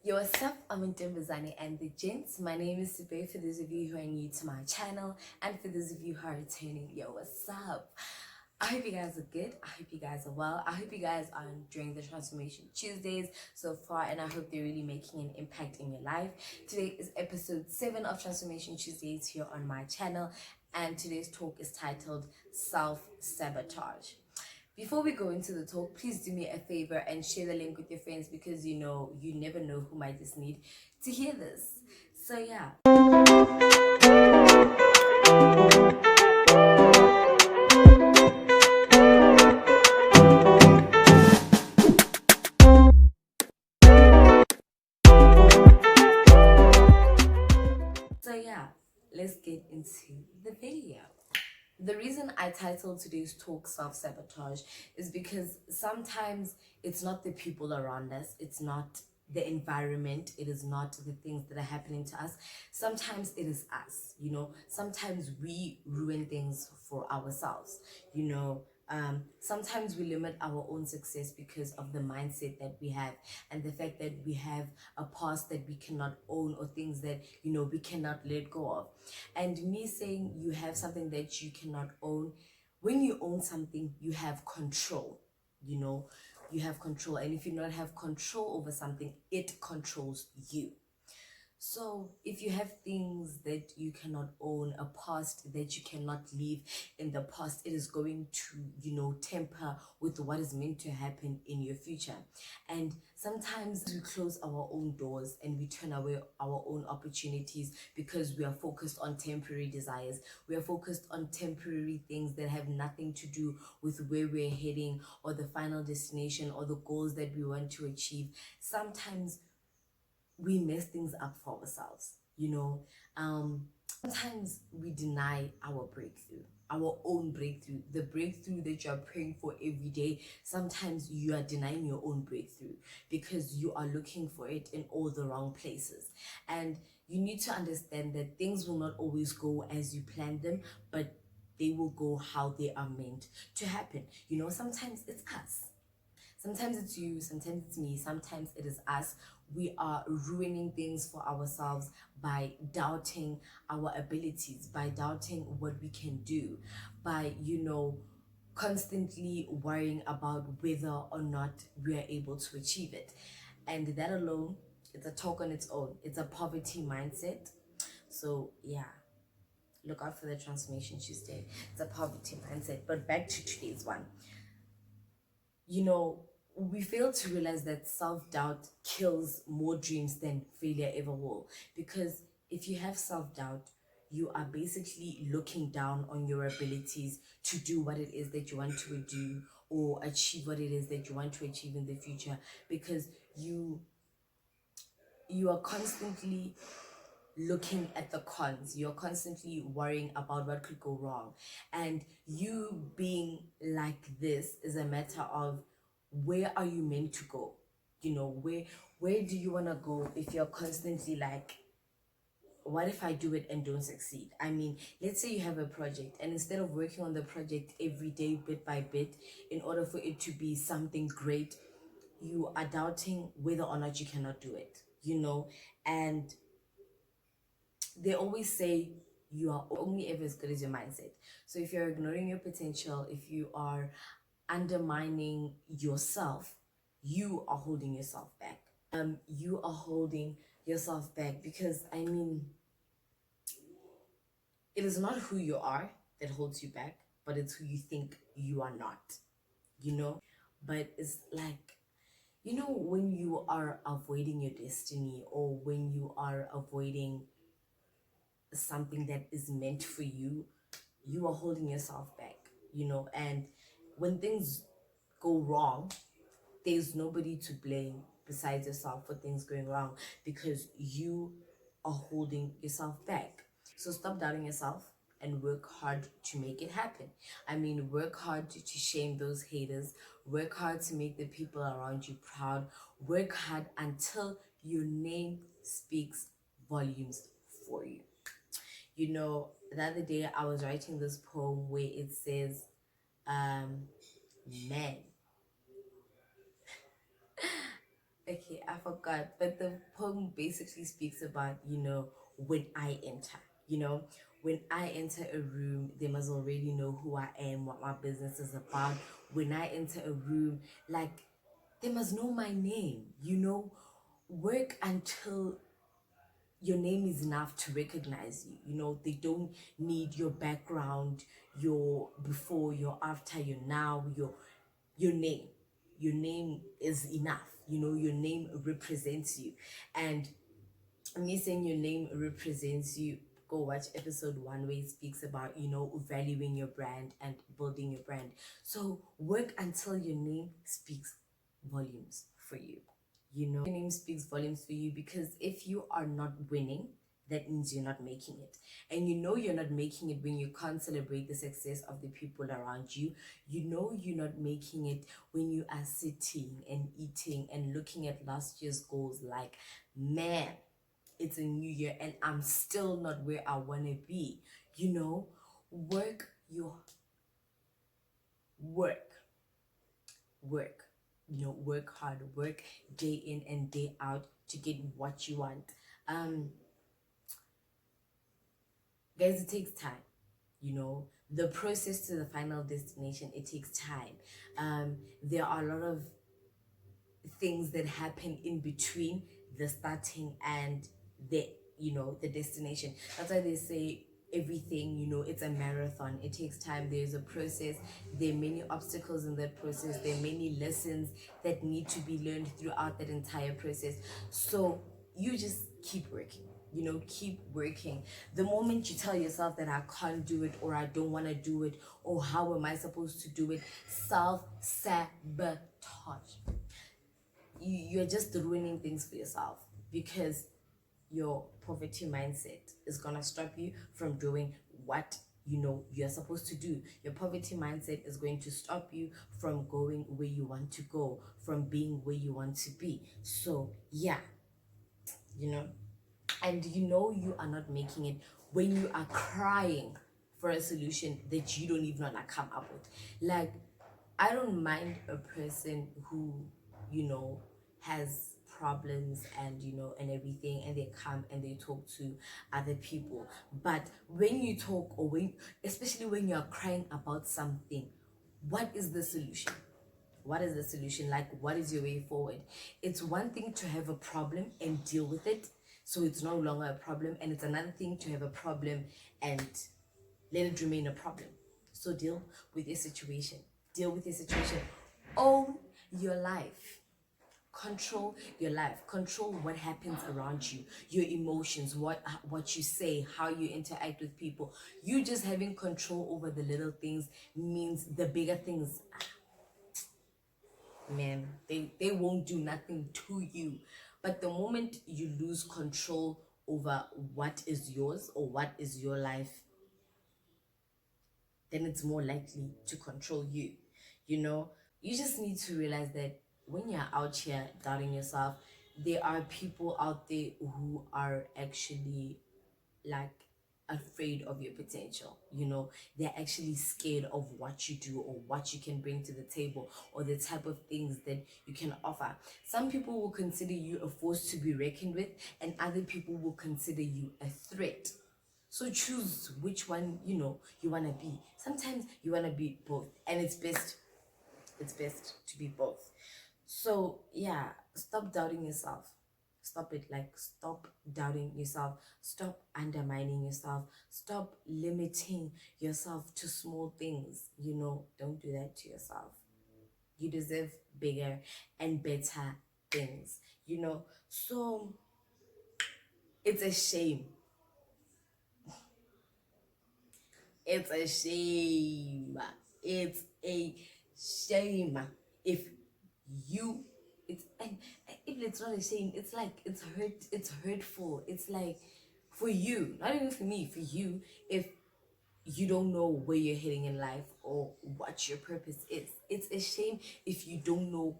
Yo, what's up? Amantombazane and the gents. My name is Sabotage for those of you who are new to my channel, and for those of you who are returning, yo, what's up? I hope you guys are good. I hope you guys are well. I hope you guys are enjoying the Transformation Tuesdays so far, and I hope they're really making an impact in your life. Today is episode 7 of Transformation Tuesdays here on my channel, and today's talk is titled Self-Sabotage. Before we go into the talk, please do me a favor and share the link with your friends, because you never know who might just need to hear this. So yeah. So yeah, let's get into the video. The reason I titled today's talk Self-Sabotage is because sometimes it's not the people around us, it's not the environment, it is not the things that are happening to us. Sometimes it is us, sometimes we ruin things for ourselves, sometimes we limit our own success because of the mindset that we have, and the fact that we have a past that we cannot own, or things that we cannot let go of. And me saying you have something that you cannot own, when you own something, you have control. You have control, and if you not have control over something, it controls you. So if you have things that you cannot own, a past that you cannot leave in the past, it is going to, temper with what is meant to happen in your future. And sometimes we close our own doors and we turn away our own opportunities because we are focused on temporary desires. We are focused on temporary things that have nothing to do with where we're heading, or the final destination, or the goals that we want to achieve. Sometimes we mess things up for ourselves, sometimes we deny our breakthrough, our own breakthrough, the breakthrough that you're praying for every day. Sometimes you are denying your own breakthrough because you are looking for it in all the wrong places. And you need to understand that things will not always go as you planned them, but they will go how they are meant to happen. Sometimes it's us. Sometimes it's you, sometimes it's me, sometimes it is us. We are ruining things for ourselves by doubting our abilities, by doubting what we can do, by, constantly worrying about whether or not we are able to achieve it. And that alone, it's a talk on its own. It's a poverty mindset. So, yeah. Look out for the Transformation Tuesday. It's a poverty mindset. But back to today's one. We fail to realize that self-doubt kills more dreams than failure ever will. Because if you have self-doubt, you are basically looking down on your abilities to do what it is that you want to do, or achieve what it is that you want to achieve in the future, because you are constantly looking at the cons. You're constantly worrying about what could go wrong. And you being like this is a matter of, where are you meant to go? Where do you want to go if you're constantly like, what if I do it and don't succeed? I mean, let's say you have a project, and instead of working on the project every day, bit by bit, in order for it to be something great, you are doubting whether or not you cannot do it, and they always say you are only ever as good as your mindset. So if you're ignoring your potential, if you are undermining yourself, you are holding yourself back. You are holding yourself back because, I mean, it is not who you are that holds you back, but it's who you think you are not, But it's like, when you are avoiding your destiny, or when you are avoiding something that is meant for you, you are holding yourself back, and when things go wrong, there's nobody to blame besides yourself for things going wrong, because you are holding yourself back. So stop doubting yourself and work hard to make it happen. I mean, work hard to shame those haters, work hard to make the people around you proud, work hard until your name speaks volumes for you. The other day I was writing this poem where it says, man, Okay, I forgot. But the poem basically speaks about, when I enter, when I enter a room, they must already know who I am, what my business is about. When I enter a room, like, they must know my name, work until your name is enough to recognize you. They don't need your background, your before, your after, your now, your name. Your name is enough. Your name represents you. And me saying your name represents you, go watch episode 1 where it speaks about, valuing your brand and building your brand. So work until your name speaks volumes for you. Your name speaks volumes for you, because if you are not winning, that means you're not making it. And you're not making it when you can't celebrate the success of the people around you. You're not making it when you are sitting and eating and looking at last year's goals like, man, it's a new year and I'm still not where I want to be. Work your work work work hard, work day in and day out to get what you want. Guys, it takes time. The process to the final destination, it takes time. There are a lot of things that happen in between the starting and the destination. That's why they say everything, it's a marathon. It takes time. There's a process. There are many obstacles in that process. There are many lessons that need to be learned throughout that entire process. So you just keep working. Keep working. The moment you tell yourself that I can't do it, or I don't want to do it, or how am I supposed to do it, self-sabotage. You're just ruining things for yourself, because your poverty mindset is gonna stop you from doing what you're supposed to do. Your poverty mindset is going to stop you from going where you want to go, from being where you want to be. So yeah, and you are not making it when you are crying for a solution that you don't even want to come up with. Like, I don't mind a person who has problems and and everything, and they come and they talk to other people. But when you talk, or especially when you are crying about something, what is the solution? What is the solution? Like, what is your way forward? It's one thing to have a problem and deal with it, so it's no longer a problem, and it's another thing to have a problem and let it remain a problem. So deal with your situation. Deal with your situation. Own your life. Control your life. Control what happens around you, your emotions, what you say, how you interact with people. You just having control over the little things means the bigger things, man, they won't do nothing to you. But the moment you lose control over what is yours or what is your life, then it's more likely to control you. You just need to realize that when you're out here doubting yourself, there are people out there who are actually, like, afraid of your potential. They're actually scared of what you do, or what you can bring to the table, or the type of things that you can offer. Some people will consider you a force to be reckoned with, and other people will consider you a threat. So choose which one you want to be. Sometimes you want to be both, and it's best to be both. So yeah, stop doubting yourself. Stop it. Like, stop doubting yourself. Stop undermining yourself. Stop limiting yourself to small things. Don't do that to yourself. You deserve bigger and better things. So it's a shame. It's a shame. It's a shame if you it's and if it's not a shame, it's like it's hurtful. It's like, for you, not even for me, for you, if you don't know where you're heading in life or what your purpose is. It's a shame if you don't know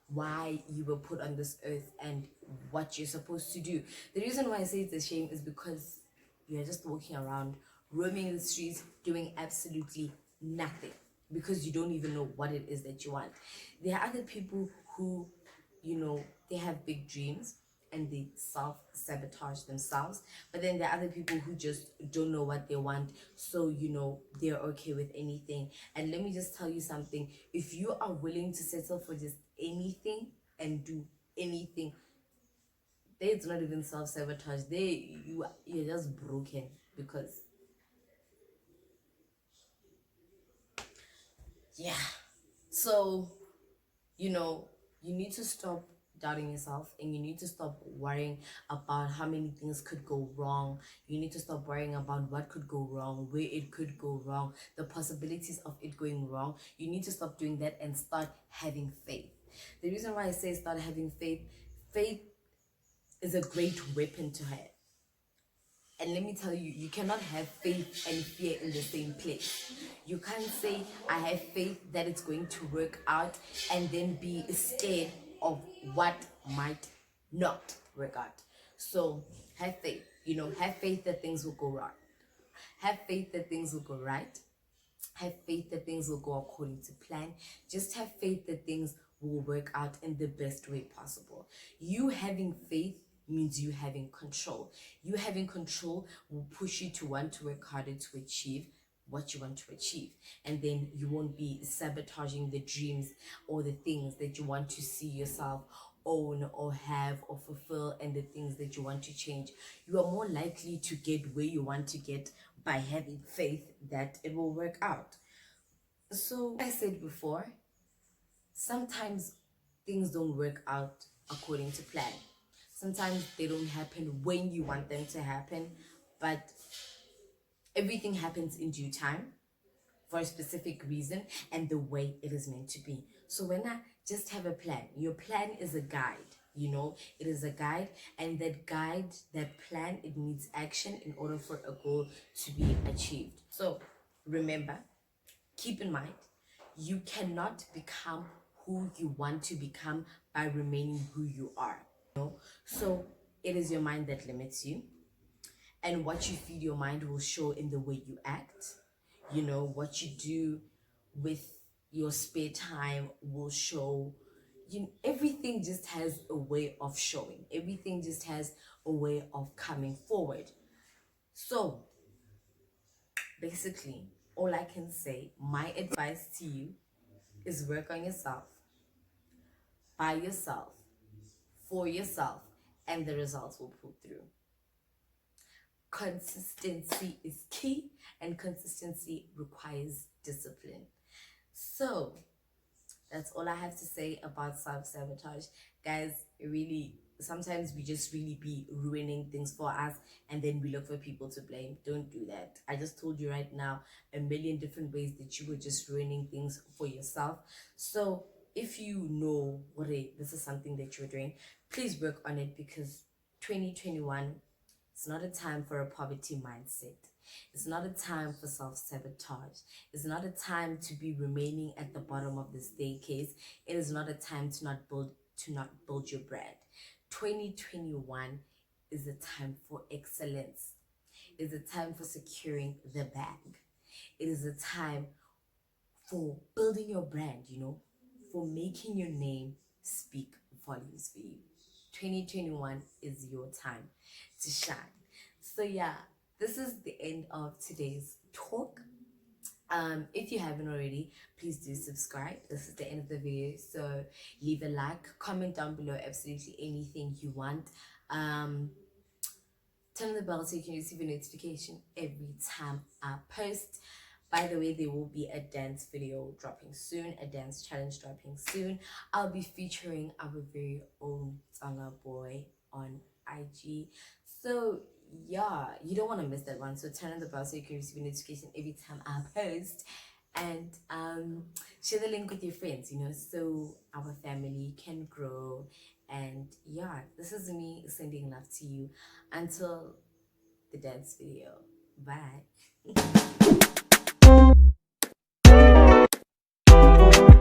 why you were put on this earth and what you're supposed to do. The reason why I say it's a shame is because you're just walking around, roaming the streets, doing absolutely nothing, because you don't even know what it is that you want. There are other people who they have big dreams and they self-sabotage themselves. But then there are other people who just don't know what they want, so they're okay with anything. And let me just tell you something: if you are willing to settle for just anything and do anything, it's not even self-sabotage. You're just broken. Because yeah, so you need to stop doubting yourself, and you need to stop worrying about how many things could go wrong. You need to stop worrying about what could go wrong, where it could go wrong, the possibilities of it going wrong. You need to stop doing that and start having faith. The reason why I say start having faith is a great weapon to have. And let me tell you, you cannot have faith and fear in the same place. You can't say, I have faith that it's going to work out, and then be scared of what might not work out. So have faith, have faith that things will go right. Have faith that things will go right. Have faith that things will go according to plan. Just have faith that things will work out in the best way possible. You having faith means you having control. You having control will push you to want to work harder to achieve what you want to achieve. And then you won't be sabotaging the dreams or the things that you want to see yourself own or have or fulfill, and the things that you want to change. You are more likely to get where you want to get by having faith that it will work out. So I said before, sometimes things don't work out according to plan. Sometimes they don't happen when you want them to happen, but everything happens in due time, for a specific reason, and the way it is meant to be. So when I just have a plan, your plan is a guide, it is a guide, and that guide, that plan, it needs action in order for a goal to be achieved. So remember, keep in mind, you cannot become who you want to become by remaining who you are. So it is your mind that limits you, and what you feed your mind will show in the way you act. What you do with your spare time will show. Everything just has a way of showing. Everything just has a way of coming forward. So basically, all I can say, my advice to you, is work on yourself, by yourself, for yourself, and the results will pull through. Consistency is key, and consistency requires discipline. So that's all I have to say about self-sabotage. Guys, really, sometimes we just really be ruining things for us, and then we look for people to blame. Don't do that. I just told you right now a million different ways that you were just ruining things for yourself. So if you know this is something that you're doing, please work on it, because 2021, it's not a time for a poverty mindset. It's not a time for self-sabotage. It's not a time to be remaining at the bottom of the staircase. It is not a time to not build your brand. 2021 is a time for excellence. It is a time for securing the bag. It is a time for building your brand, for making your name speak volumes for you. 2021 is your time to shine. So yeah, this is the end of today's talk. If you haven't already, please do subscribe. This is the end of the video, so leave a like, comment down below absolutely anything you want. Turn on the bell so you can receive a notification every time I post. By the way, there will be a dance video dropping soon, a dance challenge dropping soon. I'll be featuring our very own Tsanga boy on IG. So yeah, you don't want to miss that one. So turn on the bell so you can receive a notification every time I post. And share the link with your friends, so our family can grow. And yeah, this is me sending love to you until the dance video. Bye.